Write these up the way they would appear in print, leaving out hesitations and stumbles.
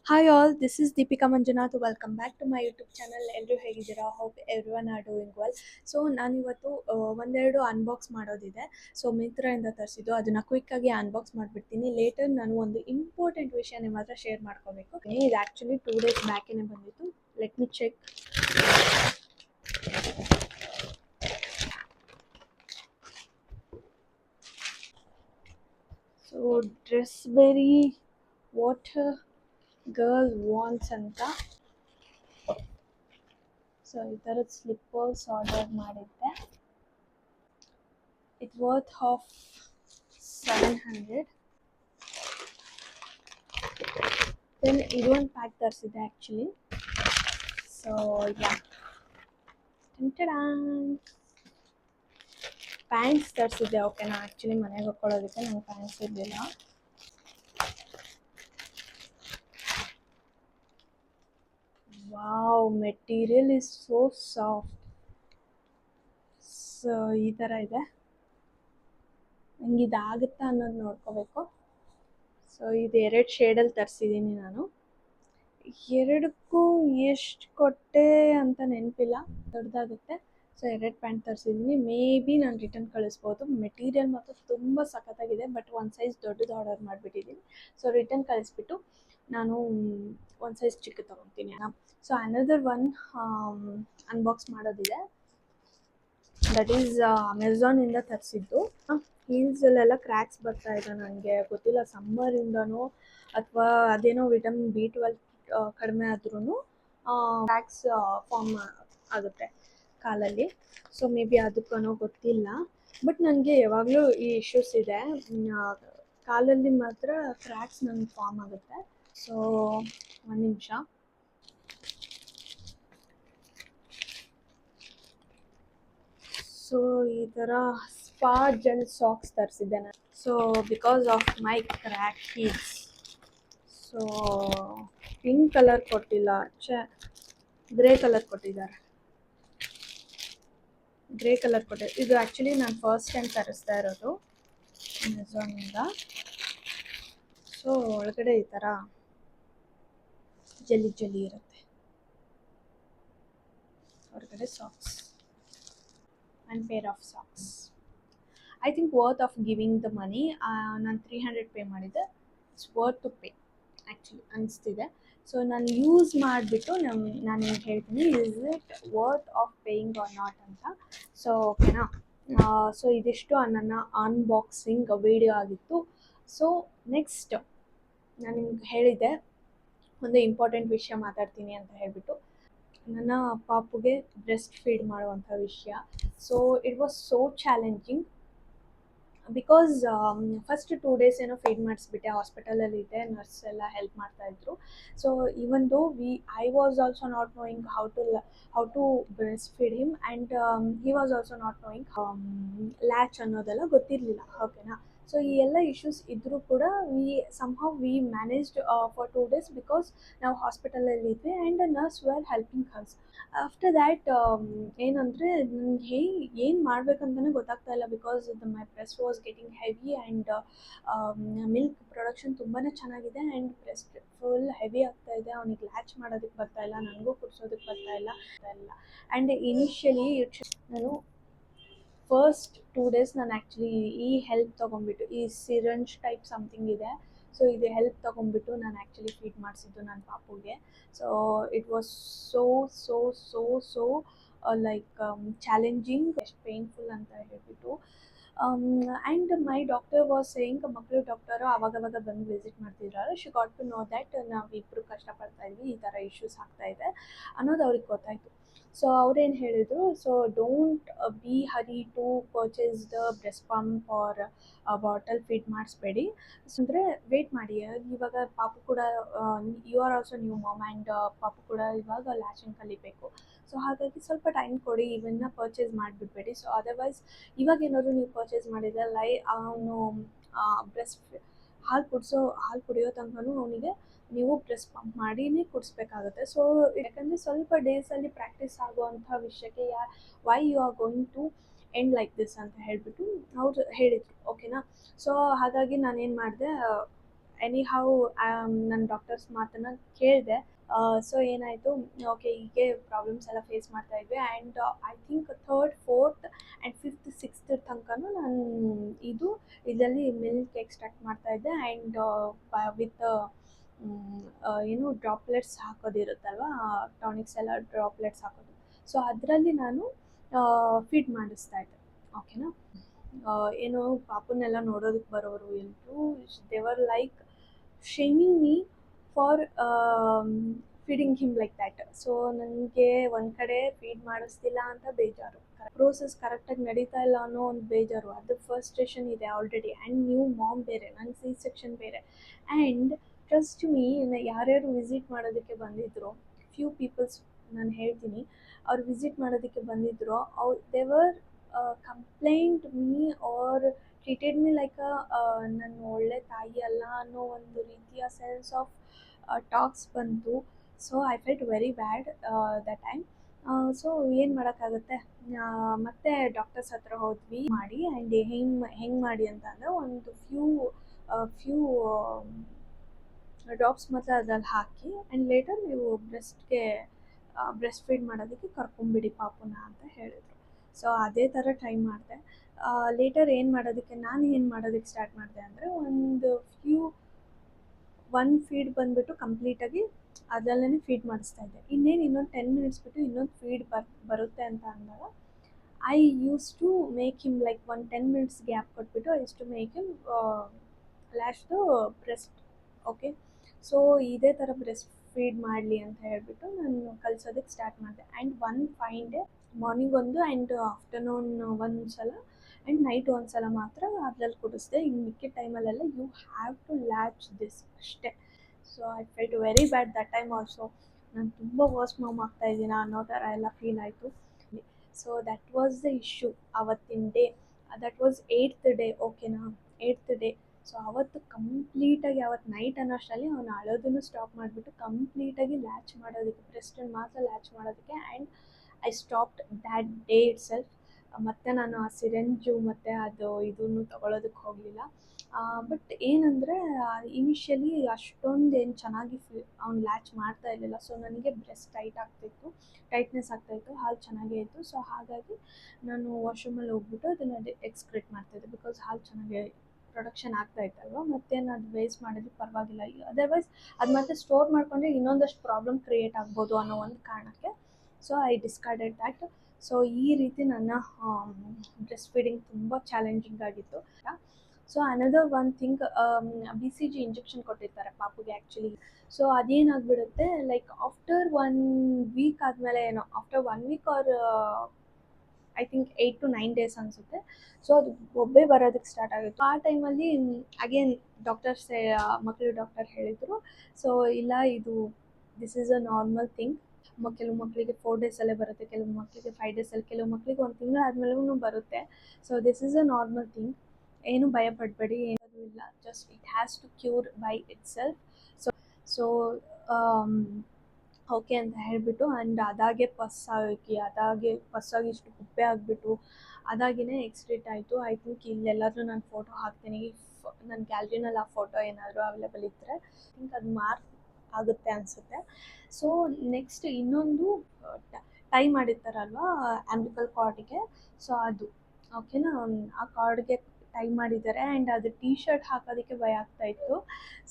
Hi all, this is Deepika Manjunath. Welcome back to my YouTube channel. ಎಲ್ಲರೂ ಹೇಗಿದ್ದೀರಾ? Hope everyone are doing well. So ನಾನಿವತ್ತು ಒಂದೆರಡು unbox ಮಾಡೋದಿದೆ. So ಮಿಂತ್ರಾಯಿಂದ ತರಿಸಿದ್ದು ಅದನ್ನು ಕ್ವಿಕ್ಕಾಗಿ unbox ಮಾಡಿಬಿಡ್ತೀನಿ. ಲೇಟರ್ ನಾನು ಒಂದು ಇಂಪಾರ್ಟೆಂಟ್ ವಿಷಯ ನಿಮ್ಮ ಹತ್ರ ಶೇರ್ ಮಾಡ್ಕೋಬೇಕು. ಇದು ಆ್ಯಕ್ಚುಲಿ 2 days ಬ್ಯಾಕೇನೆ ಬಂದಿತ್ತು. Let me check. So Dressberry what a girl wants ಅಂತ. ಸೊ ಈ ಥರದ ಸ್ಲಿಪ್ಪರ್ಸ್ ಆರ್ಡರ್ ಮಾಡಿದ್ದೆ. It worth of 700. ದೆನ್ ಇದೊಂದು ಪ್ಯಾಕ್ ತರಿಸಿದ್ದೆ ಆ್ಯಕ್ಚುಲಿ. ಸೊ ಯಾ, ಪ್ಯಾಂಟ್ಸ್ ತರಿಸಿದ್ದೆ. ಓಕೆನಾ, ಆ್ಯಕ್ಚುಲಿ ಮನೆಗೆ ಹಾಕ್ಕೊಳ್ಳೋದಕ್ಕೆ ನಂಗೆ ಪ್ಯಾಂಟ್ಸ್ ಇರಲಿಲ್ಲ. Wow, material is so soft. So ಈ ಥರ ಇದೆ. ನಂಗೆ ಇದಾಗುತ್ತಾ ಅನ್ನೋದು ನೋಡ್ಕೋಬೇಕು. ಸೊ ಇದು 2 ಶೇಡಲ್ಲಿ ತರಿಸಿದ್ದೀನಿ ನಾನು. ಎರಡಕ್ಕೂ ಎಷ್ಟು ಕೊಟ್ಟೆ ಅಂತ ನೆನಪಿಲ್ಲ, ದೊಡ್ಡದಾಗುತ್ತೆ. ಸೊ 2 ಪ್ಯಾಂಟ್ ತರಿಸಿದ್ದೀನಿ. ಮೇ ಬಿ ನಾನು ರಿಟರ್ನ್ ಕಳಿಸ್ಬೋದು. ಮೆಟೀರಿಯಲ್ ಮಾತ್ರ ತುಂಬ ಸಖತ್ತಾಗಿದೆ, ಬಟ್ ಒಂದು ಸೈಜ್ ದೊಡ್ಡದು ಆರ್ಡರ್ ಮಾಡಿಬಿಟ್ಟಿದ್ದೀನಿ. ಸೊ ರಿಟರ್ನ್ ಕಳಿಸ್ಬಿಟ್ಟು ನಾನು ಒಂದು ಸೈಜ್ ಚಿಕ್ಕ ತೊಗೊತೀನಿ. ಸೊ ಅನದರ್ ಒನ್ ಅನ್ಬಾಕ್ಸ್ ಮಾಡೋದಿದೆ. ದಟ್ ಈಸ್ ಅಮೆಝಾನಿಂದ ತರಿಸಿದ್ದು. ಹೀಲ್ಸಲ್ಲೆಲ್ಲ ಕ್ರ್ಯಾಕ್ಸ್ ಬರ್ತಾ ಇದೆ. ನನಗೆ ಗೊತ್ತಿಲ್ಲ, ಸಮ್ಮರಿಂದನೋ ಅಥವಾ ಅದೇನೋ ವಿಟಮಿನ್ B12 ಕಡಿಮೆ ಆದ್ರೂ ಕ್ರ್ಯಾಕ್ಸ್ ಫಾರ್ಮ್ ಆಗುತ್ತೆ ಕಾಲಲ್ಲಿ. ಸೊ ಮೇ ಬಿ ಅದಕ್ಕನೋ ಗೊತ್ತಿಲ್ಲ, ಬಟ್ ನನಗೆ ಯಾವಾಗಲೂ ಈ ಇಶ್ಯೂಸ್ ಇದೆ. ಕಾಲಲ್ಲಿ ಮಾತ್ರ ಕ್ರ್ಯಾಕ್ಸ್ ನನಗೆ ಫಾರ್ಮ್ ಆಗುತ್ತೆ. ಸೊ ಒಂದು ನಿಮಿಷ. ಸೊ ಈ ಥರ ಸ್ಪಾ ಜೆಲ್ ಸಾಕ್ಸ್ ತರಿಸಿದ್ದೆ ನಾನು. So because of my crack heels. So pink colour ಕೊಟ್ಟಿಲ್ಲ, ಗ್ರೇ ಕಲರ್ ಕೊಟ್ಟಿದ್ದಾರೆ. ಗ್ರೇ ಕಲರ್ ಕೊಟ್ಟಿದ್ದಾರೆ. ಇದು ಆ್ಯಕ್ಚುಲಿ ನಾನು ಫಸ್ಟ್ ಟೈಮ್ ತರಿಸ್ತಾ ಇರೋದು ಅಮೆಝಾನಿಂದ. ಸೊ ಒಳಗಡೆ ಈ ಥರ ಜಲ್ಲಿ ಜಲ್ಲಿ ಇರುತ್ತೆ. ಹೊರಗಡೆ socks and pair of socks. I think worth of giving the money. ನಾನು 300 ಪೇ ಮಾಡಿದ್ದೆ. It's worth to pay actually ಅನಿಸ್ತಿದೆ. ಸೊ ನಾನು ಯೂಸ್ ಮಾಡಿಬಿಟ್ಟು ನಾನು ನಿಮ್ಗೆ ಹೇಳ್ತೀನಿ, is it worth of paying or not ಅಂತ. ಸೊ ಓಕೆನಾ. ಸೊ ಇದಿಷ್ಟು ನನ್ನ ಅನ್ಬಾಕ್ಸಿಂಗ್ ವಿಡಿಯೋ ಆಗಿತ್ತು. ಸೊ ನೆಕ್ಸ್ಟ್ ನಾನು ನಿಮ್ಗೆ ಹೇಳಿದ್ದೆ ಒಂದು ಇಂಪಾರ್ಟೆಂಟ್ ವಿಷಯ ಮಾತಾಡ್ತೀನಿ ಅಂತ ಹೇಳಿಬಿಟ್ಟು, ನನ್ನ ಪಾಪುಗೆ ಬ್ರೆಸ್ಟ್ ಫೀಡ್ ಮಾಡುವಂಥ ವಿಷಯ. So it was so challenging because first 2 days ಏನೋ ಫೀಡ್ ಮಾಡಿಸ್ಬಿಟ್ಟೆ. ಹಾಸ್ಪಿಟಲಲ್ಲಿದ್ದೆ, ನರ್ಸ್ ಎಲ್ಲ ಹೆಲ್ಪ್ ಮಾಡ್ತಾಯಿದ್ರು. So even though I was also not knowing how to breast feed him, and he was also not knowing latch ಅನ್ನೋದೆಲ್ಲ ಗೊತ್ತಿರಲಿಲ್ಲ. ಓಕೆನಾ. So ಈ ಎಲ್ಲ ಇಶ್ಯೂಸ್ ಇದ್ದರೂ ಕೂಡ we managed for 2 days because ನಾವು ಹಾಸ್ಪಿಟಲಲ್ಲಿದ್ವಿ and nurse were helping us. After that ಏನಂದರೆ ನನಗೆ ಏನು ಮಾಡಬೇಕಂತಲೇ ಗೊತ್ತಾಗ್ತಾ ಇಲ್ಲ. Because my breast was getting heavy and milk production ತುಂಬಾ ಚೆನ್ನಾಗಿದೆ ಆ್ಯಂಡ್ ಬ್ರೆಸ್ಟ್ ಫುಲ್ ಹೆವಿ ಆಗ್ತಾ ಇದೆ. ಅವ್ನಿಗೆ ಲ್ಯಾಚ್ ಮಾಡೋದಕ್ಕೆ ಬರ್ತಾ ಇಲ್ಲ, ನನಗೂ ಕುಡಿಸೋದಕ್ಕೆ ಬರ್ತಾ ಇಲ್ಲ. ಆ್ಯಂಡ್ ಇನಿಷಿಯಲಿ ನಾನು ಫಸ್ಟ್ 2 days ನಾನು ಆ್ಯಕ್ಚುಲಿ ಈ ಹೆಲ್ಪ್ ತೊಗೊಂಡ್ಬಿಟ್ಟು, ಈ ಸಿರಂಜ್ ಟೈಪ್ ಸಮಥಿಂಗ್ ಇದೆ. ಸೊ ಇದು ಹೆಲ್ಪ್ ತೊಗೊಂಡ್ಬಿಟ್ಟು ನಾನು ಆ್ಯಕ್ಚುಲಿ ಫೀಡ್ ಮಾಡಿಸಿದ್ದು ನನ್ನ ಪಾಪುಗೆ. So it was so so so so like challenging, ಎಷ್ಟು ಪೇನ್ಫುಲ್ ಅಂತ ಹೇಳ್ಬಿಟ್ಟು. And my doctor was saying, ಮಕ್ಕಳು ಡಾಕ್ಟರು ಆವಾಗವಾಗ ಬಂದು ವಿಸಿಟ್ ಮಾಡ್ತಿದ್ರಲ್ಲ, she got to know that ನಾವಿಬ್ಬರು ಕಷ್ಟಪಡ್ತಾ ಇದ್ವಿ, ಈ ಥರ ಇಶ್ಯೂಸ್ ಆಗ್ತಾ ಇದೆ ಅನ್ನೋದು ಅವ್ರಿಗೆ ಗೊತ್ತಾಯಿತು. ಸೊ ಅವ್ರೇನು ಹೇಳಿದರು, so don't be hurry to purchase the breast pump or bottle feed ಮಾಡಿಸ್ಬೇಡಿ. ಅಂದರೆ ವೇಟ್ ಮಾಡಿ. ಇವಾಗ ಪಾಪು ಕೂಡ you are also new mom and ಪಾಪು ಕೂಡ ಇವಾಗ ಲ್ಯಾಚಿಂಗ್ ಕಲಿಬೇಕು. ಸೊ ಹಾಗಾಗಿ ಸ್ವಲ್ಪ ಟೈಮ್ ಕೊಡಿ, ಇವನ್ನ ಪರ್ಚೇಸ್ ಮಾಡಿಬಿಡ್ಬೇಡಿ. ಸೊ ಅದರ್ವೈಸ್ ಇವಾಗ ಏನಾದರೂ ನೀವು ಪರ್ಚೇಸ್ ಮಾಡಿದರೆ ಅವನು ಬ್ರೆಸ್ಟ್ ಹಾಲು ಕುಡಿಯೋ ತನಕನೂ ಅವನಿಗೆ ನೀವು ಬ್ರೆಸ್ಟ್ ಪಂಪ್ ಮಾಡಿನೇ ಕುಡಿಸ್ಬೇಕಾಗುತ್ತೆ. ಸೊ ಯಾಕಂದರೆ ಸ್ವಲ್ಪ ಡೇಸಲ್ಲಿ ಪ್ರಾಕ್ಟೀಸ್ ಆಗುವಂಥ ವಿಷಯಕ್ಕೆ why you are going to end like this ಅಂತ ಹೇಳಿಬಿಟ್ಟು ಅವ್ರು ಹೇಳಿದರು. ಓಕೆನಾ. ಸೊ ಹಾಗಾಗಿ ನಾನೇನು ಮಾಡಿದೆ, ಎನಿ ಹೌ ನನ್ನ ಡಾಕ್ಟರ್ಸ್ ಮಾತನ್ನು ಕೇಳಿದೆ. ಸೊ ಏನಾಯಿತು, ಓಕೆ ಹೀಗೆ ಪ್ರಾಬ್ಲಮ್ಸ್ ಎಲ್ಲ ಫೇಸ್ ಮಾಡ್ತಾ ಇದ್ವಿ. And I think third fourth and fifth sixth ತನಕನೂ ನಾನು ಇದು ಇದರಲ್ಲಿ ಮಿಲ್ಕ್ ಎಕ್ಸ್ಟ್ರಾಕ್ಟ್ ಮಾಡ್ತಾಯಿದ್ದೆ. ಆ್ಯಂಡ್ ವಿತ್ ಏನು ಡ್ರಾಪ್ಲೆಟ್ಸ್ ಹಾಕೋದಿರುತ್ತಲ್ವ, ಟಾನಿಕ್ಸ್ ಎಲ್ಲ ಡ್ರಾಪ್ಲೆಟ್ಸ್ ಹಾಕೋದು. ಸೊ ಅದರಲ್ಲಿ ನಾನು ಫೀಡ್ ಮಾಡಿಸ್ತಾ ಇದ್ದೆ. ಓಕೆನಾ. ಏನು ಪಾಪನ್ನೆಲ್ಲ ನೋಡೋದಕ್ಕೆ ಬರೋರು ಎಲ್ಲರೂ ದೇವರ್ like shaming me for feeding him like that. So ನನಗೆ ಒಂದು ಕಡೆ ಫೀಡ್ ಮಾಡಿಸ್ತಿಲ್ಲ ಅಂತ ಬೇಜಾರು, ಪ್ರೋಸೆಸ್ ಕರೆಕ್ಟಾಗಿ ನಡೀತಾ ಇಲ್ಲ ಅನ್ನೋ ಒಂದು ಬೇಜಾರು. ಅದು ಫಸ್ಟ್ರೇಷನ್ ಇದೆ ಆಲ್ರೆಡಿ. ಆ್ಯಂಡ್ ನ್ಯೂ ಮಾಮ್ ಬೇರೆ, ನನ್ನ ಸಿ ಸೆಕ್ಷನ್ ಬೇರೆ. ಆ್ಯಂಡ್ ಟ್ರಸ್ಟ್ ಮೀ, ಯಾರ್ಯಾರು ವಿಸಿಟ್ ಮಾಡೋದಕ್ಕೆ ಬಂದಿದ್ರು, ಫ್ಯೂ ಪೀಪಲ್ಸ್ ನಾನು ಹೇಳ್ತೀನಿ, ಅವ್ರು ವಿಸಿಟ್ ಮಾಡೋದಕ್ಕೆ ಬಂದಿದ್ರು, ದೇವರ್ complaint me are treated me like ನನ್ನ ಒಳ್ಳೆ ತಾಯಿ ಅಲ್ಲ ಅನ್ನೋ ಒಂದು ರೀತಿಯ ಸೆನ್ಸ್ ಆಫ್ ಟಾಕ್ಸ್ ಬಂತು. So I felt very bad that time. So ಏನು ಮಾಡೋಕ್ಕಾಗುತ್ತೆ, ಮತ್ತೆ ಡಾಕ್ಟರ್ಸ್ ಹತ್ರ ಹೋದ್ವಿ ಮಾಡಿ. ಆ್ಯಂಡ್ ಹೆಂಗೆ ಮಾಡಿ ಅಂತ ಅಂದರೆ, ಒಂದು ಫ್ಯೂ ಡ್ರಾಪ್ಸ್ ಮಾತ್ರ ಅದ್ರಲ್ಲಿ ಹಾಕಿ ಆ್ಯಂಡ್ ಲೇಟರ್ ನೀವು ಬ್ರೆಸ್ಟ್ ಫೀಡ್ ಮಾಡೋದಕ್ಕೆ ಕರ್ಕೊಂಬಿಡಿ ಪಾಪುನ ಅಂತ ಹೇಳಿದರು. ಸೊ ಅದೇ ಥರ ಟ್ರೈ ಮಾಡಿದೆ. ಲೇಟರ್ ನಾನು ಏನು ಮಾಡೋದಕ್ಕೆ ಸ್ಟಾರ್ಟ್ ಮಾಡಿದೆ ಅಂದರೆ, ಒನ್ ಫೀಡ್ ಬಂದುಬಿಟ್ಟು ಕಂಪ್ಲೀಟಾಗಿ ಅದರಲ್ಲೇ ಫೀಡ್ ಮಾಡಿಸ್ತಾ ಇದ್ದೆ. ಇನ್ನೊಂದು 10 ಮಿನಿಟ್ಸ್ ಬಿಟ್ಟು ಇನ್ನೊಂದು ಫೀಡ್ ಬರುತ್ತೆ ಅಂತ ಅಂದಾಗ I use to make him like ಒಂದು 10 ಮಿನಿಟ್ಸ್ ಗ್ಯಾಪ್ ಕೊಟ್ಬಿಟ್ಟು I use to make him latch the breast. Okay. So ಇದೇ ಥರ ಬ್ರೆಸ್ಟ್ ಫೀಡ್ ಮಾಡಲಿ ಅಂತ ಹೇಳ್ಬಿಟ್ಟು ನಾನು ಕಲಿಸೋದಕ್ಕೆ ಸ್ಟಾರ್ಟ್ ಮಾಡಿದೆ. And one fine day morning ಒಂದು ಆ್ಯಂಡ್ ಆಫ್ಟರ್ನೂನ್ ಒಂದು ಸಲ ಆ್ಯಂಡ್ ನೈಟ್ ಒಂದು ಸಲ ಮಾತ್ರ ಅದ್ರಲ್ಲಿ ಕುಡಿಸ್ದೆ. ಇನ್ನು ಮಿಕ್ಕಿದ ಟೈಮಲ್ಲೆಲ್ಲ you have to latch this ಅಷ್ಟೇ. So I felt very bad that time also. ನಾನು ತುಂಬ ವರ್ಸ್ಟ್ ಮಾಮ್ ಆಗ್ತಾಯಿದ್ದೀನ ಅನ್ನೋ ಥರ ಎಲ್ಲ ಫೀಲ್ ಆಯಿತು. So that was the issue ಅವತ್ತಿನ day. That was 8th day. ಓಕೆನಾ, 8th ಡೇ. ಸೊ ಅವತ್ತು ಕಂಪ್ಲೀಟಾಗಿ ಅವತ್ತು ನೈಟ್ ಅನ್ನೋಷ್ಟರಲ್ಲಿ ಅವನು ಅಳೋದನ್ನು ಸ್ಟಾಪ್ ಮಾಡಿಬಿಟ್ಟು ಕಂಪ್ಲೀಟಾಗಿ ಲ್ಯಾಚ್ ಮಾಡೋದಕ್ಕೆ, ಬ್ರೆಸ್ಟನ್ನು ಮಾತ್ರ ಲ್ಯಾಚ್ ಮಾಡೋದಕ್ಕೆ. And I stopped that day it self. ಮತ್ತು ನಾನು ಆ ಸಿರೆಂಜು ಮತ್ತು ಅದು ಇದನ್ನು ತೊಗೊಳೋದಕ್ಕೆ ಹೋಗಲಿಲ್ಲ. ಬಟ್ ಏನಂದರೆ, ಇನಿಷಿಯಲಿ ಅಷ್ಟೊಂದು ಏನು ಚೆನ್ನಾಗಿ ಅವ್ನು ಲ್ಯಾಚ್ ಮಾಡ್ತಾ ಇರಲಿಲ್ಲ. ಸೊ ನನಗೆ ಬ್ರೆಸ್ಟ್ ಟೈಟ್ನೆಸ್ ಆಗ್ತಾಯಿತ್ತು, ಹಾಲು ಚೆನ್ನಾಗೇ ಇತ್ತು. ಸೊ ಹಾಗಾಗಿ ನಾನು ವಾಶ್ರೂಮಲ್ಲಿ ಹೋಗ್ಬಿಟ್ಟು ಅದನ್ನು ಎಕ್ಸ್ಕ್ರೀಟ್ ಮಾಡ್ತಾಯಿದ್ದೆ. ಬಿಕಾಸ್ ಹಾಲು ಚೆನ್ನಾಗಿ ಪ್ರೊಡಕ್ಷನ್ ಆಗ್ತಾಯಿತ್ತಲ್ವ, ಮತ್ತೇನು ಅದು ವೇಸ್ಟ್ ಮಾಡಿದ್ರೆ ಪರವಾಗಿಲ್ಲ. ಅದರ್ವೈಸ್ ಅದು ಮತ್ತೆ ಸ್ಟೋರ್ ಮಾಡಿಕೊಂಡ್ರೆ ಇನ್ನೊಂದಷ್ಟು ಪ್ರಾಬ್ಲಮ್ ಕ್ರಿಯೇಟ್ ಆಗ್ಬೋದು ಅನ್ನೋ ಒಂದು ಕಾರಣಕ್ಕೆ. So I discarded that. So ಈ ರೀತಿ ನನ್ನ ಬ್ರೆಸ್ಟ್ ಫೀಡಿಂಗ್ ತುಂಬ ಚಾಲೆಂಜಿಂಗ್ ಆಗಿತ್ತು. So another one thing, BCG injection ಕೊಟ್ಟಿರ್ತಾರೆ ಪಾಪುಗೆ ಆ್ಯಕ್ಚುಲಿ. ಸೊ ಅದೇನಾಗ್ಬಿಡುತ್ತೆ, ಲೈಕ್ ಆಫ್ಟರ್ 1 ವೀಕ್ ಆದಮೇಲೆ, ಏನೋ after 1 week or I think 8 to 9 days ಅನಿಸುತ್ತೆ. ಸೊ ಅದು ಒಬ್ಬೇ ಬರೋದಕ್ಕೆ ಸ್ಟಾರ್ಟ್ ಆಗಿತ್ತು. ಆ ಟೈಮಲ್ಲಿ ಅಗೇನ್ ಮಕ್ಕಳು ಡಾಕ್ಟರ್ ಹೇಳಿದರು, ಸೊ ಇಲ್ಲ, this is a normal thing. ಕೆಲವು ಮಕ್ಕಳಿಗೆ 4 ಡೇಸಲ್ಲೇ ಬರುತ್ತೆ, ಕೆಲವು ಮಕ್ಕಳಿಗೆ 5 ಡೇಸಲ್ಲಿ, ಕೆಲವು ಮಕ್ಕಳಿಗೆ 1 ತಿಂಗಳು ಆದಮೇಲೂ ಬರುತ್ತೆ. So this is a normal thing. ಏನು ಭಯ ಪಡಬೇಡಿ, ಏನೂ ಇಲ್ಲ. Just it has to cure by itself. So okay ಅಂತ ಹೇಳಿಬಿಟ್ಟು, ಆ್ಯಂಡ್ ಅದಾಗೆ ಪಸ್ಸಾಗಿ ಇಷ್ಟು ಕುಪ್ಪೆ ಆಗಿಬಿಟ್ಟು ಅದಾಗಿಯೇ ಎಕ್ಸ್ಕ್ರೀಟ್ ಆಯಿತು. ಐ ಥಿಂಕ್ ಇಲ್ಲೆಲ್ಲಾದರೂ ನಾನು ಫೋಟೋ ಹಾಕ್ತೀನಿ, ನನ್ನ ಗ್ಯಾಲ್ರಿನಲ್ಲಿ ಆ ಫೋಟೋ ಏನಾದರೂ ಅವೈಲೇಬಲ್ ಇದ್ದರೆ. ಐ ಥಿಂಕ್ ಅದು ಮಾರ್ಕ್ ಆಗುತ್ತೆ ಅನಿಸುತ್ತೆ. ಸೊ ನೆಕ್ಸ್ಟ್ ಇನ್ನೊಂದು ಟೈ ಮಾಡಿರ್ತಾರಲ್ವ ಆಂಬಿಕಲ್ ಕಾರ್ಡ್ಗೆ, ಸೊ ಅದು ಓಕೆನಾ, ಆ ಕಾರ್ಡ್ಗೆ ಟೈ ಮಾಡಿದ್ದಾರೆ. ಆ್ಯಂಡ್ ಅದು ಶರ್ಟ್ ಹಾಕೋದಕ್ಕೆ ಭಯ ಆಗ್ತಾಯಿತ್ತು.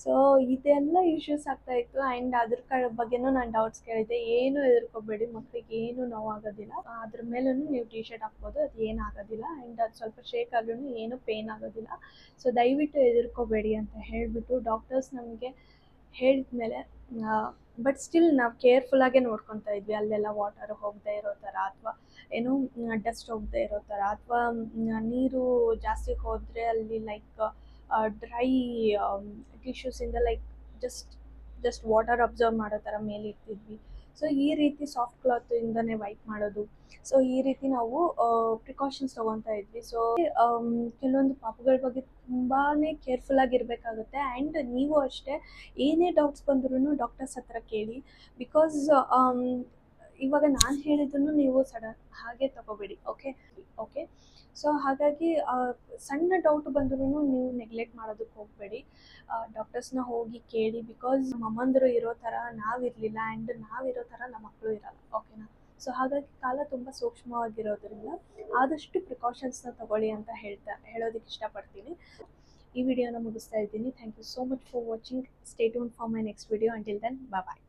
ಸೊ ಇದೆಲ್ಲ ಇಶ್ಯೂಸ್ ಆಗ್ತಾಯಿತ್ತು. ಆ್ಯಂಡ್ ಅದ್ರ ಬಗ್ಗೆನೂ ನಾನು ಡೌಟ್ಸ್ ಕೇಳಿದ್ದೆ. ಏನು ಹೆದರ್ಕೋಬೇಡಿ, ಮಕ್ಕಳಿಗೆ ಏನು ನೋವಾಗೋದಿಲ್ಲ, ಅದ್ರ ಮೇಲೂ ನೀವು ಶರ್ಟ್ ಹಾಕ್ಬೋದು, ಅದು ಏನಾಗೋದಿಲ್ಲ. ಆ್ಯಂಡ್ ಅದು ಸ್ವಲ್ಪ ಶೇಕ್ ಆದ್ರೂ ಏನು ಪೇನ್ ಆಗೋದಿಲ್ಲ. ಸೊ ದಯವಿಟ್ಟು ಹೆದರ್ಕೋಬೇಡಿ ಅಂತ ಹೇಳಿಬಿಟ್ಟು ಡಾಕ್ಟರ್ಸ್ ನಮಗೆ ಹೇಳಿದ ಮೇಲೆ, ಬಟ್ ಸ್ಟಿಲ್ ನಾವು ಕೇರ್ಫುಲ್ಲಾಗೇ ನೋಡ್ಕೊತಾ ಇದ್ವಿ. ಅಲ್ಲೆಲ್ಲ ವಾಟರ್ ಹೋಗದೆ ಇರೋ ಥರ, ಅಥವಾ ಏನು ಡಸ್ಟ್ ಹೋಗದೆ ಇರೋ ಥರ, ಅಥವಾ ನೀರು ಜಾಸ್ತಿ ಹೋದರೆ ಅಲ್ಲಿ ಲೈಕ್ ಡ್ರೈ ಟಿಶ್ಯೂಸಿಂದ ಲೈಕ್ ಜಸ್ಟ್ ವಾಟರ್ ಅಬ್ಸರ್ವ್ ಮಾಡೋ ಥರ ಮೇಲೆ ಇರ್ತಿದ್ವಿ. ಸೊ ಈ ರೀತಿ ಸಾಫ್ಟ್ ಕ್ಲಾತಿಂದನೇ ವೈಪ್ ಮಾಡೋದು. ಸೊ ಈ ರೀತಿ ನಾವು ಪ್ರಿಕಾಷನ್ಸ್ ತೊಗೊತಾ ಇದ್ವಿ. ಸೊ ಕೆಲವೊಂದು ಪಾಪುಗಳ ಬಗ್ಗೆ ತುಂಬಾ ಕೇರ್ಫುಲ್ಲಾಗಿರಬೇಕಾಗುತ್ತೆ. ಆ್ಯಂಡ್ ನೀವು ಅಷ್ಟೇ, ಏನೇ ಡೌಟ್ಸ್ ಬಂದ್ರೂ ಡಾಕ್ಟರ್ಸ್ ಹತ್ರ ಕೇಳಿ. ಬಿಕಾಸ್ ಇವಾಗ ನಾನು ಹೇಳಿದ್ದನ್ನು ನೀವು ಸಡನ್ ಹಾಗೆ ತಗೋಬೇಡಿ. ಓಕೆ. ಸೊ ಹಾಗಾಗಿ ಸಣ್ಣ ಡೌಟ್ ಬಂದ್ರೂ ನೀವು ನೆಗ್ಲೆಕ್ಟ್ ಮಾಡೋದಕ್ಕೆ ಹೋಗಬೇಡಿ. ಡಾಕ್ಟರ್ಸ್ನ ಹೋಗಿ ಕೇಳಿ, ಬಿಕಾಸ್ ನಮ್ಮ ಅಮ್ಮಂದಿರು ಇರೋ ಥರ ನಾವಿರಲಿಲ್ಲ ಆ್ಯಂಡ್ ನಾವಿರೋ ಥರ ನಮ್ಮ ಮಕ್ಕಳು ಇರಲ್ಲ. ಓಕೆನಾ? ಸೊ ಹಾಗಾಗಿ ಕಾಲ ತುಂಬ ಸೂಕ್ಷ್ಮವಾಗಿರೋದ್ರಿಂದ ಆದಷ್ಟು ಪ್ರಿಕಾಷನ್ಸ್ನ ತಗೊಳ್ಳಿ ಅಂತ ಹೇಳೋದಕ್ಕೆ ಇಷ್ಟಪಡ್ತೀನಿ. ಈ ವಿಡಿಯೋನ ಮುಗಿಸ್ತಾ ಇದ್ದೀನಿ. Thank you so much for watching. Stay tune for my next video. Until then bye.